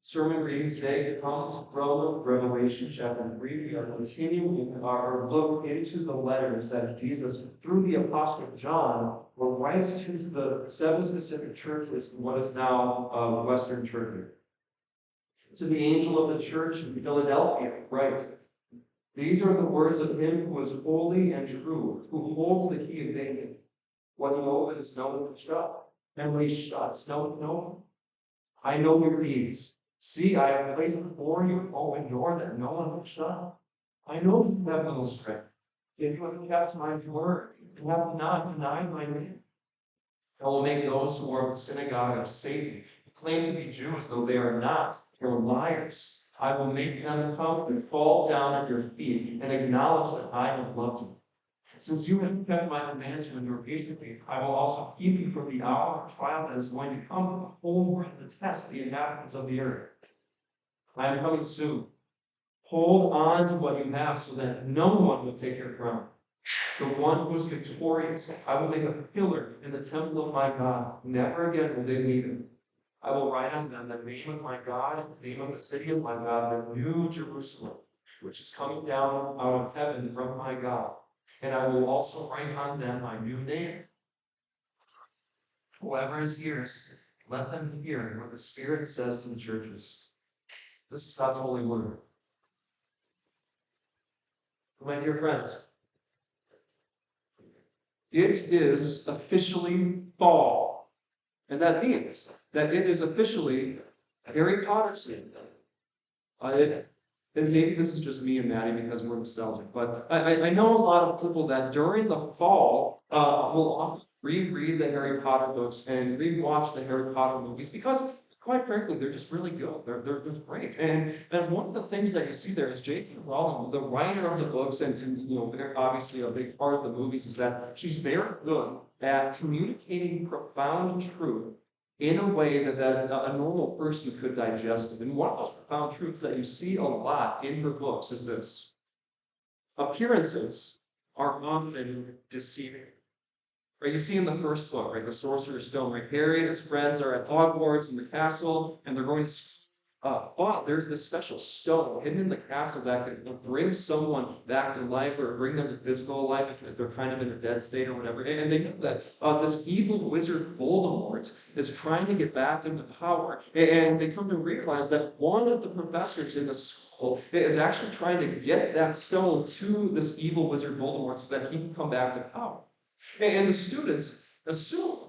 Sermon reading today comes from Revelation chapter 3. We are continuing our look into the letters that Jesus, through the Apostle John, writes to the seven specific churches in what is now Western Turkey. To the angel of the church in Philadelphia, write, "These are the words of him who is holy and true, who holds the key of David. What he opens, no one can shut, and what he shuts, no one can open. I know your deeds. See, I have placed before you an open door that no one can shut. I know you have little strength, yet you have kept my word and have not denied my name. I will make those who are of the synagogue of Satan, who claim to be Jews, though they are not, they are liars. I will make them come and fall down at your feet and acknowledge that I have loved you. Since you have kept my commands and endure patiently, I will also keep you from the hour of trial that is going to come from the whole world to test the inhabitants of the earth. I am coming soon. Hold on to what you have so that no one will take your crown. The one who is victorious, I will make a pillar in the temple of my God. Never again will they leave it. I will write on them the name of my God and the name of the city of my God, the new Jerusalem, which is coming down out of heaven from my God. And I will also write on them my new name. Whoever has ears, let them hear what the Spirit says to the churches." This is God's holy word. My dear friends, it is officially fall. And that means that it is officially Harry Potter season. And maybe this is just me and Maddie because we're nostalgic, but I know a lot of people that during the fall will often reread the Harry Potter books and rewatch the Harry Potter movies because, quite frankly, they're just really good. They're great. And one of the things that you see there is J.K. Rowling, the writer of the books, and obviously a big part of the movies is that she's very good at communicating profound truth in a way that a normal person could digest it. And one of those profound truths that you see a lot in her books is this: appearances are often deceiving. Right, you see in the first book, right, the Sorcerer's Stone, right, Harry and his friends are at Hogwarts in the castle, and they're going to, but there's this special stone hidden in the castle that could bring someone back to life or bring them to physical life if they're kind of in a dead state or whatever. And they know that this evil wizard Voldemort is trying to get back into power. And they come to realize that one of the professors in the school is actually trying to get that stone to this evil wizard Voldemort so that he can come back to power. And the students assume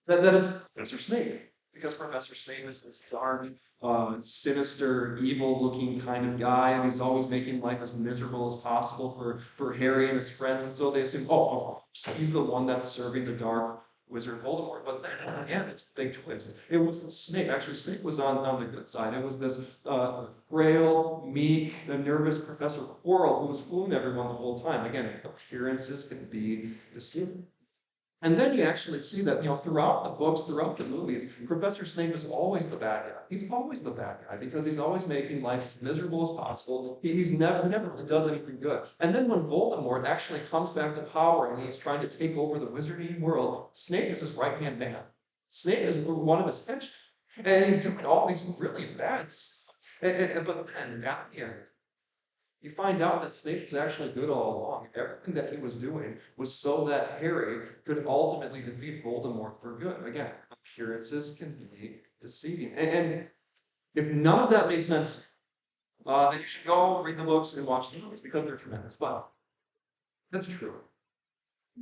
that it's Professor Snape, because Professor Snape is this dark, sinister, evil-looking kind of guy, and he's always making life as miserable as possible for Harry and his friends. And so they assume, oh, of course, he's the one that's serving the dark wizard Voldemort. But then at the end, it's the big twist. It wasn't Snape. Actually, Snape was on the good side. It was this frail, meek, nervous Professor Quirrell who was fooling everyone the whole time. Again, appearances can be deceiving. And then you actually see that, throughout the books, throughout the movies, Professor Snape is always the bad guy. He's always the bad guy because he's always making life as miserable as possible. He's never really does anything good. And then when Voldemort actually comes back to power and he's trying to take over the wizarding world, Snape is his right-hand man. Snape is one of his henchmen. And he's doing all these really bad stuff. But then at the end, you find out that Snape was actually good all along. Everything that he was doing was so that Harry could ultimately defeat Voldemort for good. Again, appearances can be deceiving. And if none of that made sense, then you should go read the books and watch the movies because they're tremendous. But that's true.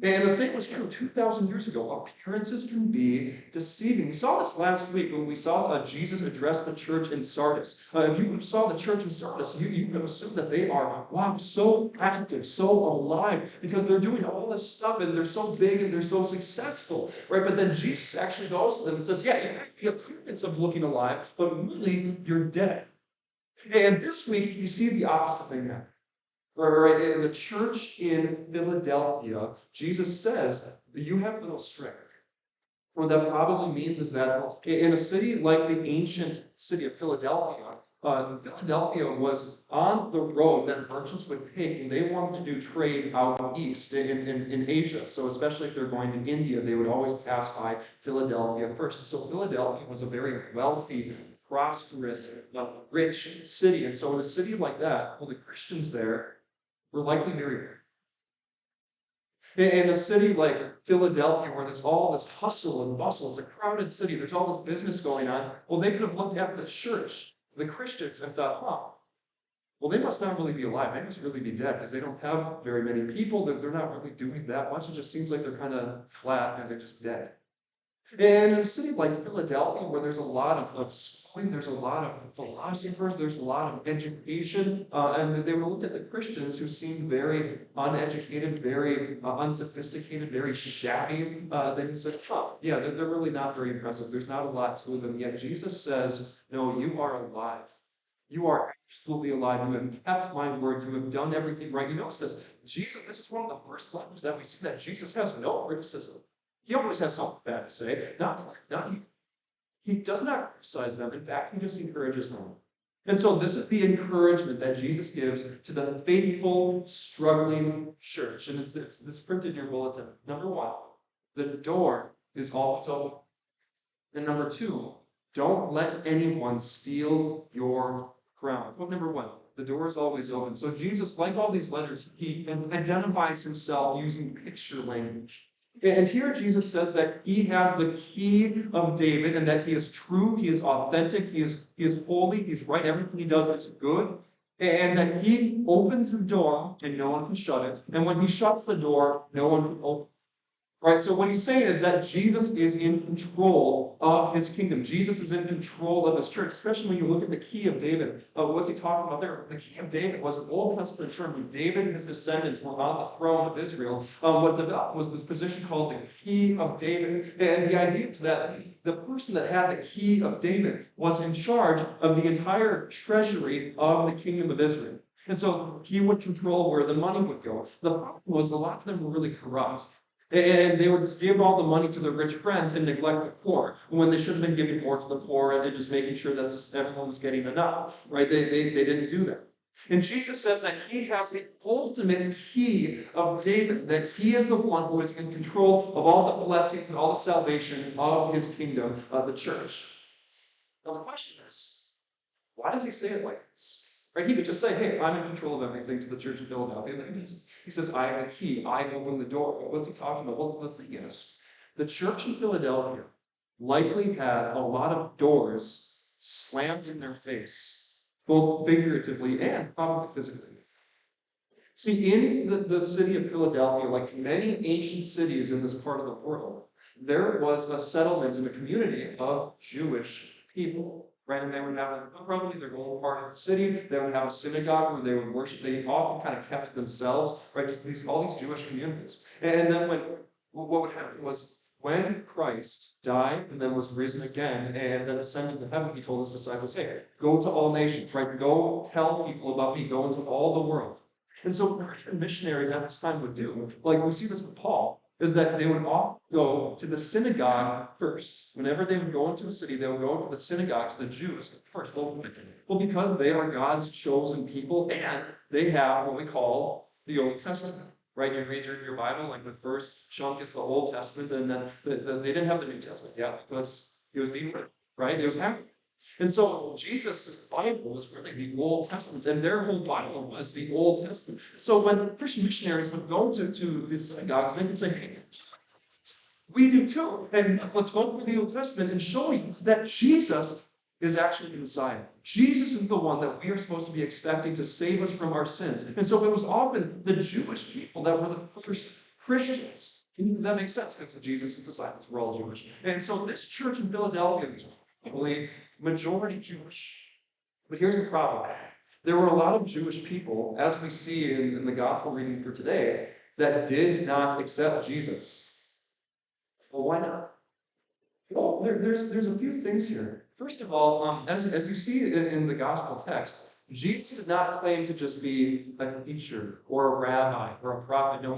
And the same was true 2,000 years ago. Appearances can be deceiving. We saw this last week when we saw Jesus address the church in Sardis. If you saw the church in Sardis, you would assume that they are, wow, so active, so alive, because they're doing all this stuff and they're so big and they're so successful, right? But then Jesus actually goes to them and says, yeah, you have the appearance of looking alive, but really you're dead. And this week, you see the opposite thing happen. Right, in the church in Philadelphia, Jesus says that you have little strength. What that probably means is that in a city like the ancient city of Philadelphia, Philadelphia was on the road that merchants would take when they wanted to do trade out east in Asia. So especially if they're going to India, they would always pass by Philadelphia first. So Philadelphia was a very wealthy, prosperous, rich city. And so in a city like that, well, the Christians there were likely very rich. In a city like Philadelphia, where there's all this hustle and bustle, it's a crowded city, there's all this business going on, well, they could have looked at the church, the Christians, and thought, well, they must not really be alive. They must really be dead because they don't have very many people. They're not really doing that much. It just seems like they're kind of flat and they're just dead. And in a city like Philadelphia, where there's a lot of schooling, there's a lot of philosophers, there's a lot of education, and they were looked at the Christians who seemed very uneducated, very unsophisticated, very shabby. They said, yeah, they're really not very impressive. There's not a lot to them. Yet Jesus says, no, you are alive. You are absolutely alive. You have kept my word. You have done everything right. You notice this. Jesus, this is one of the first letters that we see that Jesus has no criticism. He always has something bad to say. He does not criticize them. In fact, he just encourages them. And so this is the encouragement that Jesus gives to the faithful, struggling church. And it's printed in your bulletin. Number one, the door is always open. And number two, don't let anyone steal your crown. Point number one, the door is always open. So Jesus, like all these letters, he identifies himself using picture language. And here Jesus says that he has the key of David and that he is true, he is authentic, he is holy, he's right, everything he does is good. And that he opens the door and no one can shut it. And when he shuts the door, no one can open it. Right, so what he's saying is that Jesus is in control of his kingdom. Jesus is in control of his church, especially when you look at the key of David. What's he talking about there? The key of David was an Old Testament term. When David and his descendants were on the throne of Israel, what developed was this position called the key of David. And the idea was that the person that had the key of David was in charge of the entire treasury of the kingdom of Israel. And so he would control where the money would go. The problem was a lot of them were really corrupt. And they would just give all the money to their rich friends and neglect the poor, when they should have been giving more to the poor and just making sure that everyone was getting enough, right? They didn't do that. And Jesus says that he has the ultimate key of David, that he is the one who is in control of all the blessings and all the salvation of his kingdom, the church. Now the question is, why does he say it like this? Right? He could just say, hey, I'm in control of everything to the church of Philadelphia. He says, I have the key. I open the door. But what's he talking about? Well, the thing is, the church in Philadelphia likely had a lot of doors slammed in their face, both figuratively and probably physically. See, in the city of Philadelphia, like many ancient cities in this part of the world, there was a settlement and a community of Jewish people. Right, and they would have probably their own part of the city. They would have a synagogue where they would worship. They often kind of kept to themselves, right? Just all these Jewish communities. And then what would happen was when Christ died and then was risen again and then ascended to heaven, he told his disciples, hey, go to all nations, right? Go tell people about me. Go into all the world. And so what Christian missionaries at this time would do, like we see this with Paul, is that they would often go to the synagogue first. Whenever they would go into a city, they would go to the synagogue, to the Jews first. Well, because they are God's chosen people, and they have what we call the Old Testament. Right? You read your Bible, like the first chunk is the Old Testament, and then they didn't have the New Testament yet because it was being written, right? It was happening. And so Jesus' Bible was really the Old Testament, and their whole Bible was the Old Testament. So when Christian missionaries would go to the synagogues, they could say, hey, we do too, and let's go through the Old Testament and show you that Jesus is actually the Messiah. Jesus is the one that we are supposed to be expecting to save us from our sins. And so it was often the Jewish people that were the first Christians. And that makes sense because Jesus' disciples were all Jewish. And so this church in Philadelphia was probably majority Jewish. But here's the problem. There were a lot of Jewish people, as we see in the gospel reading for today, that did not accept Jesus. Well, why not? Well, there's a few things here. First of all, as you see in the gospel text, Jesus did not claim to just be a teacher or a rabbi or a prophet. No,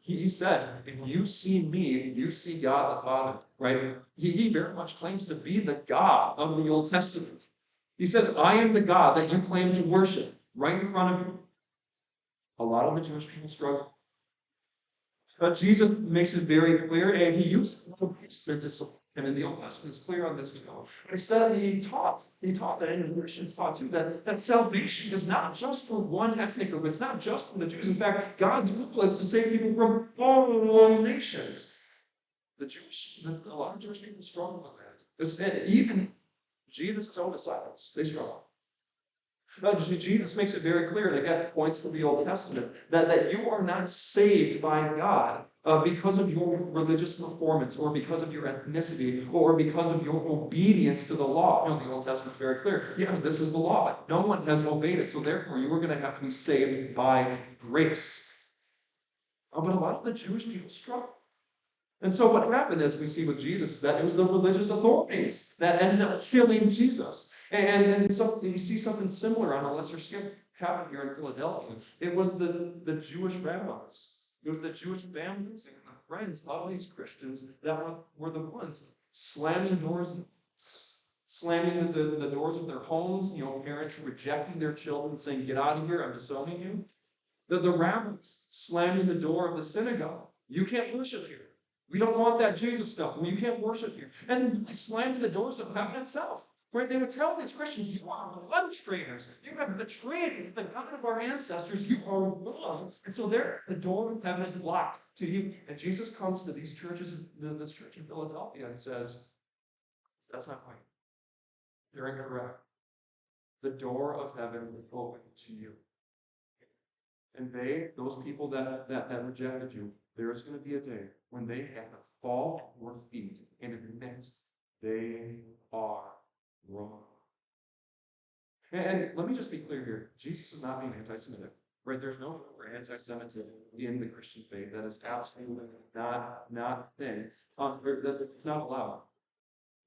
he said, if you see me, you see God the Father, right? He very much claims to be the God of the Old Testament. He says, I am the God that you claim to worship right in front of you. A lot of the Jewish people struggle. But Jesus makes it very clear, and he uses the Old Testament to support And in the Old Testament is clear on this too. He said he taught that, and Christians taught too, that salvation is not just for one ethnic group, it's not just for the Jews. In fact, God's will is to save people from all nations. A lot of Jewish people struggle with that. And even Jesus' own disciples, they struggle. Jesus makes it very clear, and again, points to the Old Testament, that you are not saved by God because of your religious performance, or because of your ethnicity, or because of your obedience to the law. The Old Testament is very clear. Yeah, this is the law. No one has obeyed it, so therefore you are going to have to be saved by grace. But a lot of the Jewish people struggle. And so what happened, as we see with Jesus, is that it was the religious authorities that ended up killing Jesus. And so you see something similar on a lesser scale happen here in Philadelphia. It was the Jewish rabbis. It was the Jewish families and the friends of these Christians that were the ones slamming doors, slamming the doors of their homes, parents rejecting their children, saying, "Get out of here, I'm disowning you." The rabbis slamming the door of the synagogue. "You can't worship here. We don't want that Jesus stuff. Well, you can't worship here." And they slammed the doors of heaven itself. Right? They would tell these Christians, "You are blood traitors. You have betrayed the God of our ancestors. You are wrong." And so there, the door of heaven is locked to you. And Jesus comes to these churches, this church in Philadelphia, and says, "That's not right. They're incorrect. The door of heaven is open to you. And those people that rejected you, there's going to be a day when they have to fall at your feet and admit they are wrong." And let me just be clear here. Jesus is not being anti-Semitic. Right? There's no anti-Semitism in the Christian faith. That is absolutely not a thing. It's not allowed.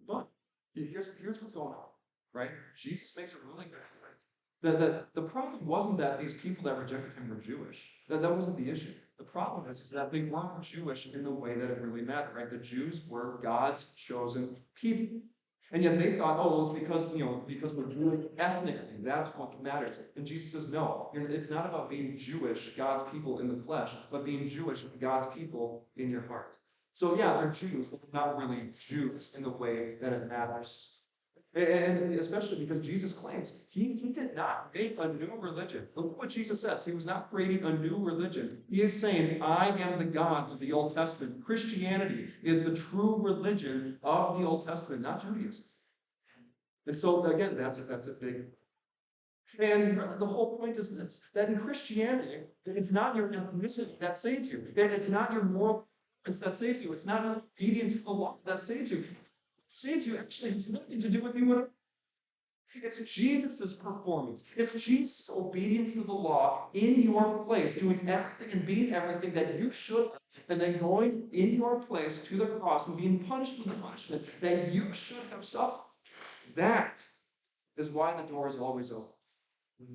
But here's what's going on. Right? Jesus makes a really good point. The problem wasn't that these people that rejected him were Jewish. That wasn't the issue. The problem is that they weren't Jewish in the way that it really mattered, right? The Jews were God's chosen people. And yet they thought, oh, well, it's because we're Jewish ethnically. That's what matters. And Jesus says, no, it's not about being Jewish, God's people in the flesh, but being Jewish, God's people in your heart. So yeah, they're Jews, but they're not really Jews in the way that it matters. And especially because Jesus claims he did not make a new religion. Look what Jesus says. He was not creating a new religion. He is saying, "I am the God of the Old Testament." Christianity is the true religion of the Old Testament, not Judaism. And so again, that's a big. And really the whole point is this: that in Christianity, that it's not your ethnicity that saves you. That it's not your moral that saves you. It's not obedience to the law that saves you. Saves you actually has nothing to do with you. It's Jesus' performance. It's Jesus' obedience to the law in your place, doing everything and being everything that you should, and then going in your place to the cross and being punished with the punishment that you should have suffered. That is why the door is always open.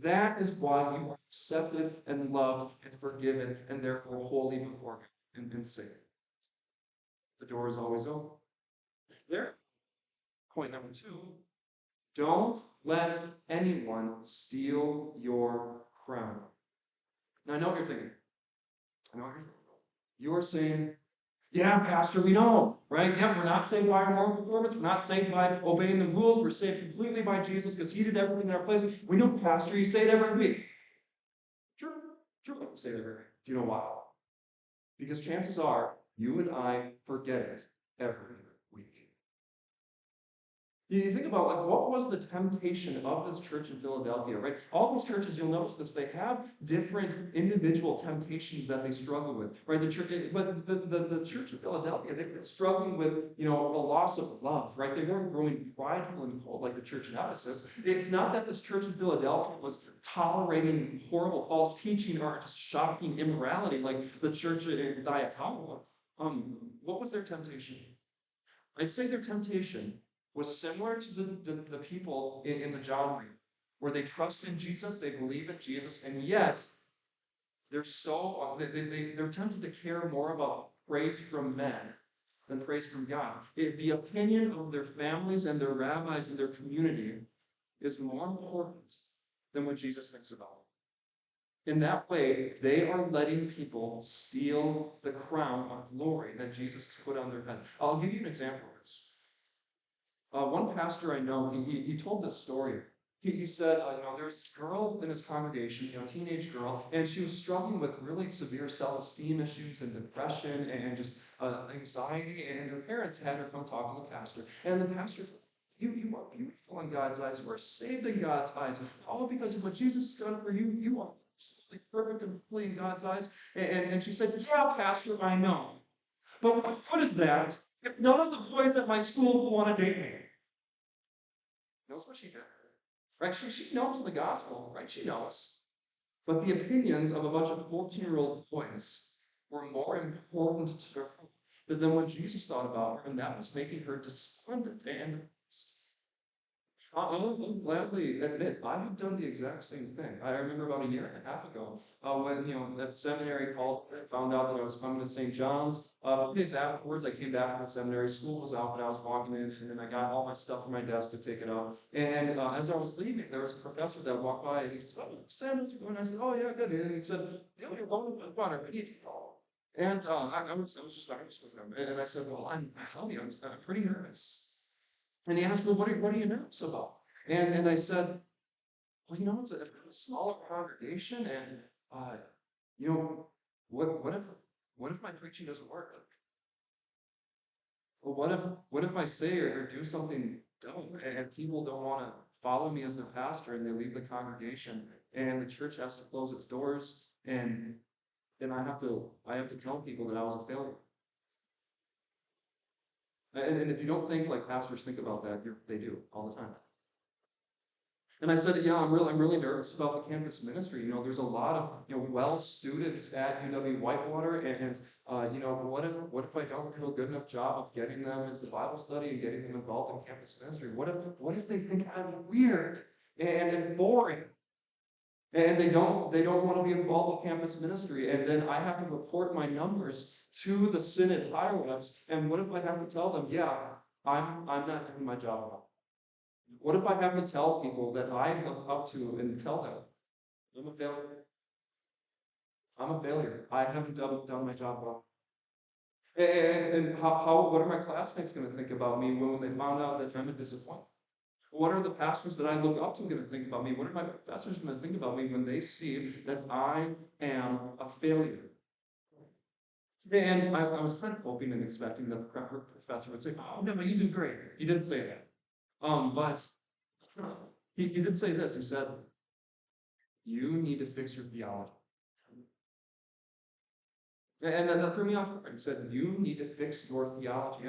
That is why you are accepted and loved and forgiven and therefore holy before God and saved. The door is always open. There. Point number 2, don't let anyone steal your crown. Now, I know what you're thinking. You're saying, "Yeah, Pastor, we know, right? Yeah, we're not saved by our moral performance. We're not saved by obeying the rules. We're saved completely by Jesus because he did everything in our place." We know, Pastor, you say it every week. True, we say it every week. Do you know why? Because chances are you and I forget it every week. You think about what was the temptation of this church in Philadelphia, right? All these churches, you'll notice this, they have different individual temptations that they struggle with, right? The church in Philadelphia, they were struggling with, a loss of love, right? They weren't growing prideful and cold like the church in Ephesus. It's not that this church in Philadelphia was tolerating horrible false teaching or just shocking immorality like the church in Thyatira. What was their temptation? I'd say their temptation was similar to the people in the John reading, where they trust in Jesus, they believe in Jesus, and yet they're tempted to care more about praise from men than praise from God. The opinion of their families and their rabbis and their community is more important than what Jesus thinks about. In that way, they are letting people steal the crown of glory that Jesus has put on their head. I'll give you an example of this. One pastor I know, he told this story. He said, there's this girl in his congregation, teenage girl, and she was struggling with really severe self-esteem issues and depression and just anxiety, and her parents had her come talk to the pastor. And the pastor said, you are beautiful in God's eyes. You are saved in God's eyes. All because of what Jesus has done for you. You are absolutely perfect and holy in God's eyes. And she said, yeah, pastor, I know. But what good is that if none of the boys at my school want to date me? Knows what she did. Right? She knows the gospel, right? She knows. But the opinions of a bunch of 14-year-old boys were more important to her than what Jesus thought about her, and that was making her despondent and depressed. I'll gladly admit, I have done the exact same thing. I remember about a year and a half ago when that seminary called, found out that I was coming to St. John's. 2 days afterwards, I came back from the seminary. School was out, but I was walking in, and then I got all my stuff from my desk to take it out. And as I was leaving, there was a professor that walked by, and he said, "Oh, Sam, how's it going?" I said, "Oh, yeah, good." And he said, "You're going to Whitewater. How do you feel?" And I was just honest with him, and I said, "Well, I'm pretty nervous." And he asked, "Well, what are you nervous about?" And I said, "Well, it's a smaller congregation, and you know, what if my preaching doesn't work? Well, what if I say or do something dumb and people don't want to follow me as their pastor and they leave the congregation and the church has to close its doors and I have to tell people that I was a failure." And if you don't think like pastors think about that, they do all the time. And I said, "Yeah, I'm really nervous about the campus ministry. There's a lot of well students at UW Whitewater, and what if I don't do a good enough job of getting them into Bible study and getting them involved in campus ministry? What if they think I'm weird and boring, and they don't want to be involved in campus ministry, and then I have to report my numbers to the synod higher ups, and what if I have to tell them, yeah, I'm not doing my job well? What if I have to tell people that I look up to and tell them, I'm a failure? I'm a failure. I haven't done my job well. And what are my classmates going to think about me when they found out that I'm a disappointment? What are the pastors that I look up to going to think about me? What are my professors going to think about me when they see that I am a failure? And I was kind of hoping and expecting that the professor would say, "Oh, no, you did great." He didn't say that. But he did say this. He said, "You need to fix your theology." And that threw me off guard. He said, "You need to fix your theology."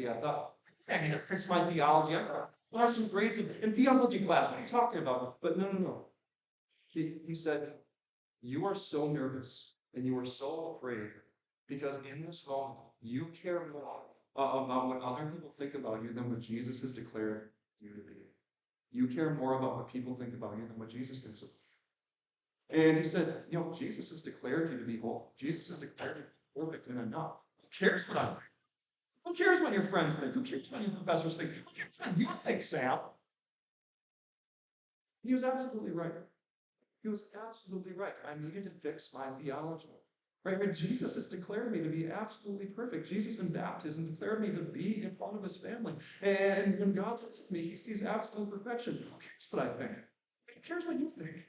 I thought, "I need to fix my theology. I got awesome grades in theology class. What are you talking about?" But no. He said, "You are so nervous and you are so afraid because in this moment, you care more about what other people think about you than what Jesus has declared you to be. You care more about what people think about you than what Jesus thinks of you." And he said, Jesus has declared you to be whole. Jesus has declared you to be perfect and enough. Who cares what I think? Who cares what your friends think? Who cares what your professors think? Who cares what you think, Sam? He was absolutely right. He was absolutely right. I needed to fix my theology. Right? Jesus has declared me to be absolutely perfect. Jesus in baptism declared me to be in part of his family. And when God looks at me, he sees absolute perfection. Who cares what I think? Who cares what you think?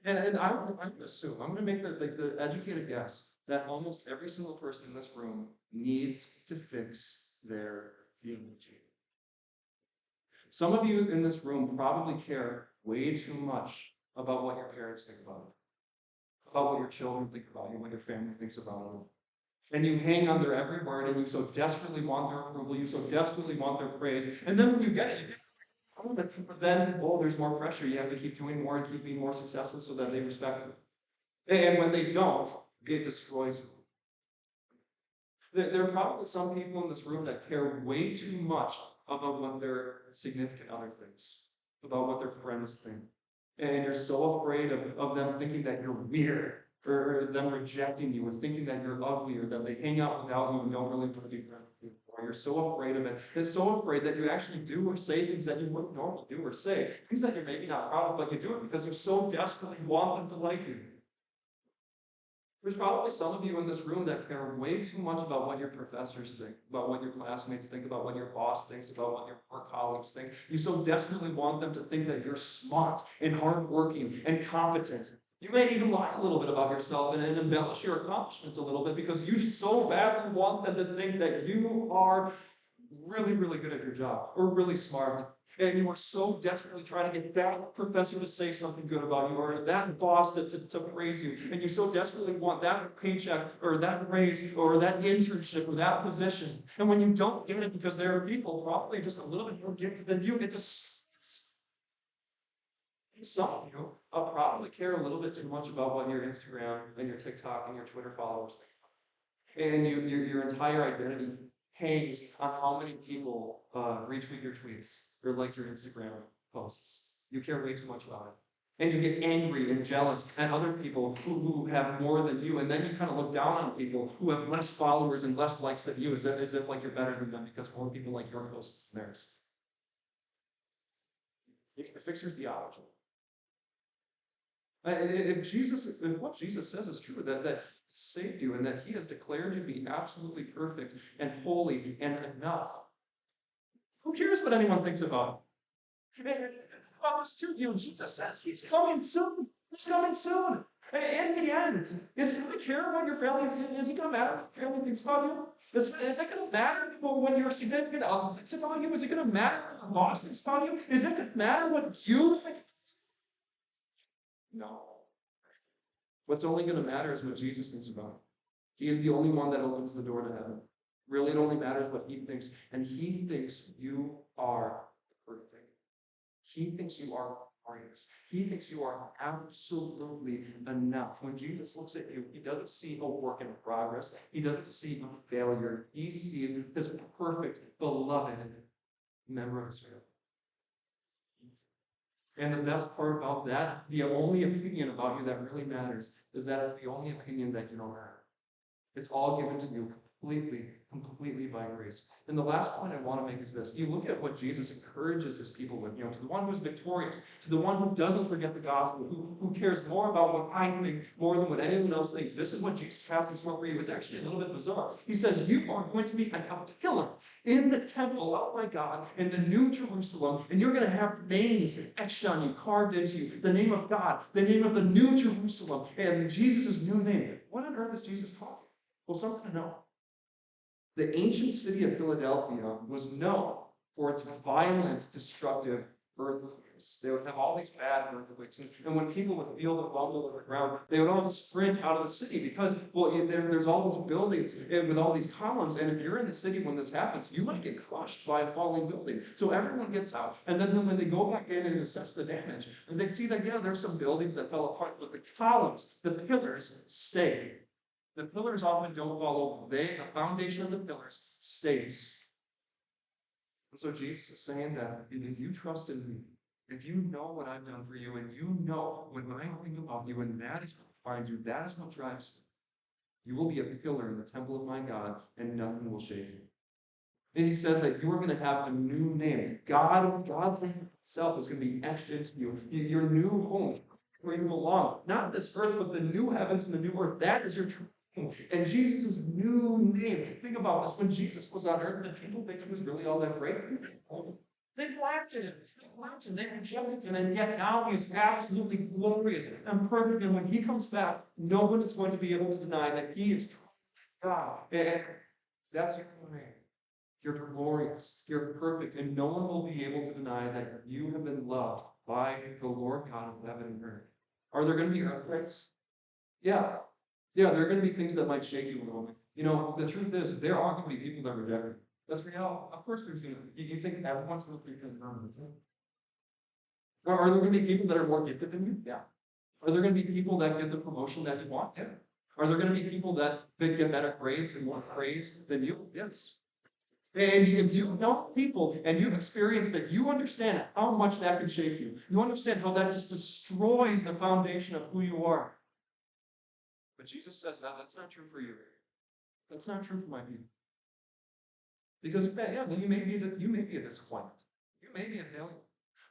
And I'm going to assume, I'm going to make the educated guess that almost every single person in this room needs to fix their theology. Some of you in this room probably care way too much about what your parents think about what your children think about you, what your family thinks about you. And you hang on their every word, and you so desperately want their approval, you so desperately want their praise, and then when you get it, but then, there's more pressure. You have to keep doing more and keep being more successful so that they respect you. And when they don't, it destroys you. There are probably some people in this room that care way too much about what their significant other thinks, about what their friends think. And you're so afraid of them thinking that you're weird, or them rejecting you, or thinking that you're ugly, or that they hang out without you and don't really want to be friends with you. Or you're so afraid of it. And so afraid that you actually do or say things that you wouldn't normally do or say. Things that you're maybe not proud of, but you do it because you so desperately want them to like you. There's probably some of you in this room that care way too much about what your professors think, about what your classmates think, about what your boss thinks, about what your work colleagues think. You so desperately want them to think that you're smart and hardworking and competent. You may even lie a little bit about yourself and embellish your accomplishments a little bit because you just so badly want them to think that you are really, really good at your job or really smart. And you are so desperately trying to get that professor to say something good about you or that boss to praise you. And you so desperately want that paycheck or that raise or that internship or that position. And when you don't get it because there are people probably just a little bit more gifted than you, it just some of you probably care a little bit too much about what your Instagram and your TikTok and your Twitter followers think. And your entire identity hangs on how many people retweet your tweets or like your Instagram posts. You care way too much about it. And you get angry and jealous at other people who have more than you. And then you kind of look down on people who have less followers and less likes than you as if like you're better than them because more people like your posts than theirs. You need to fix your theology. If what Jesus says is true, that he saved you and that he has declared you to be absolutely perfect and holy and enough, who cares what anyone thinks about it? Well, it's true. Jesus says he's coming soon. He's coming soon. In the end, is it going to care what your family, is it going to matter what your family thinks about you? Is it going to matter what your significant other thinks about you? Is it going to matter what your boss thinks about you? Is it going to matter what you think? No. What's only going to matter is what Jesus thinks about it. He is the only one that opens the door to heaven. Really, it only matters what he thinks. And he thinks you are perfect. He thinks you are glorious. He thinks you are absolutely enough. When Jesus looks at you, he doesn't see a work in progress. He doesn't see a failure. He sees this perfect, beloved member of his family. And the best part about that, the only opinion about you that really matters, is that it's the only opinion that you don't have. It's all given to you completely by grace. And the last point I want to make is this. You look at what Jesus encourages his people with, to the one who's victorious, to the one who doesn't forget the gospel, who cares more about what I think more than what anyone else thinks. This is what Jesus has in store for you. It's actually a little bit bizarre. He says, you are going to be a pillar in the temple of my God in the New Jerusalem, and you're going to have names etched on you, carved into you, the name of God, the name of the New Jerusalem, and Jesus' new name. What on earth is Jesus talking? Well, something to know. The ancient city of Philadelphia was known for its violent, destructive earthquakes. They would have all these bad earthquakes. And when people would feel the rumble of the ground, they would all sprint out of the city because, there's all these buildings and with all these columns. And if you're in the city when this happens, you might get crushed by a falling building. So everyone gets out. And then when they go back in and assess the damage, and they see that, there's some buildings that fell apart, but the columns, the pillars, stayed. The pillars often don't fall over. The foundation of the pillars stays. And so Jesus is saying that if you trust in me, if you know what I've done for you, and you know what I think about you, and that is what defines you, that is what drives you, you will be a pillar in the temple of my God, and nothing will shake you. And he says that you are going to have a new name. God's name itself is going to be etched into you. Your new home, where you belong. Not this earth, but the new heavens and the new earth. That is your true. And Jesus' new name. Think about this. When Jesus was on earth, did people think he was really all that great? They laughed at him. They laughed at him. They rejected him. And yet now he's absolutely glorious and perfect. And when he comes back, no one is going to be able to deny that he is God. And that's your new name. You're glorious. You're perfect. And no one will be able to deny that you have been loved by the Lord God of heaven and earth. Are there going to be earthquakes? Yeah. Yeah, there are going to be things that might shake you a little bit. The truth is, there are going to be people that reject you. That's real. Of course there's going to be. You think everyone's going to be condemned? Or are there going to be people that are more gifted than you? Yeah. Are there going to be people that get the promotion that you want? Yeah. Are there going to be people that get better grades and more praise than you? Yes. And if you know people and you've experienced that, you understand how much that can shake you. You understand how that just destroys the foundation of who you are. But Jesus says, no, that's not true for you. That's not true for my people. Because, you may be a disappointment. You may be a failure.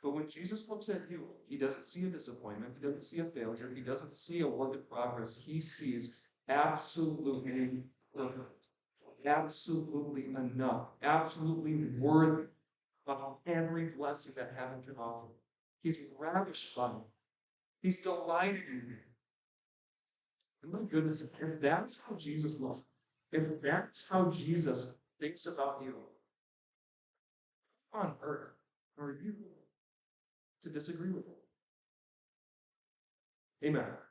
But when Jesus looks at you, he doesn't see a disappointment. He doesn't see a failure. He doesn't see a work in progress. He sees absolutely perfect, absolutely enough, absolutely worthy of every blessing that heaven can offer. He's ravished by it. He's delighted in it. And my goodness, if that's how Jesus looks, if that's how Jesus thinks about you, on earth are you to disagree with him? Amen.